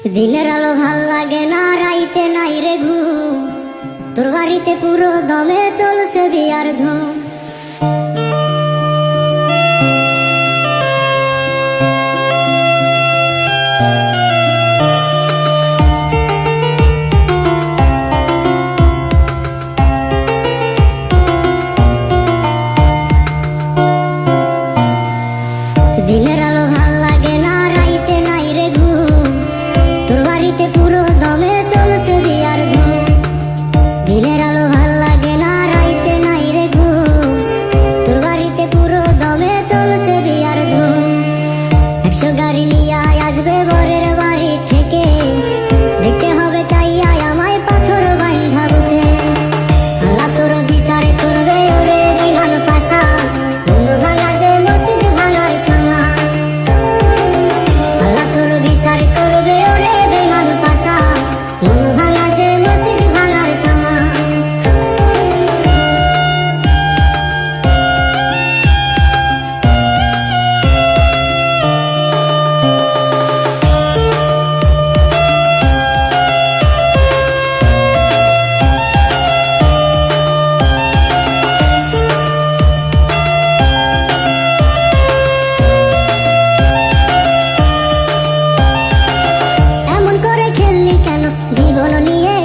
দিনের আলো ভাল লাগে না, রাইতে নাই রে ঘুম। তোর বাড়িতে পুরো দমে চলছে বিয়ার ধুম। দিনের আলো ভাল লাগে না, রাইতে নাই রে ঘুম। তোর বাড়িতে পুরো দমে চলছে বিয়ার ধুম। দিনের আলো ভাল লাগে না, রাইতে নাই রে ঘুম। তোর বাড়িতে পুরো দমে চলছে বিয়ার ধুম। 100 গাড়ি নিয়ে আসবে বরের বাড়ি থেকে, দেখতে হবে চাইয়া আমায় পাথর বান্ধা বুকে। আল্লাহ তোর বিচার করবে ওরে বিমান পাশা, মন ভাঙা যে মসজিদ ভাঙার সময়। আল্লাহ তোর বিচার করবে ওরে বিমান পাশা, মন ভাঙা যে মসজিদ ভাঙার সময়। জীবন নিয়ে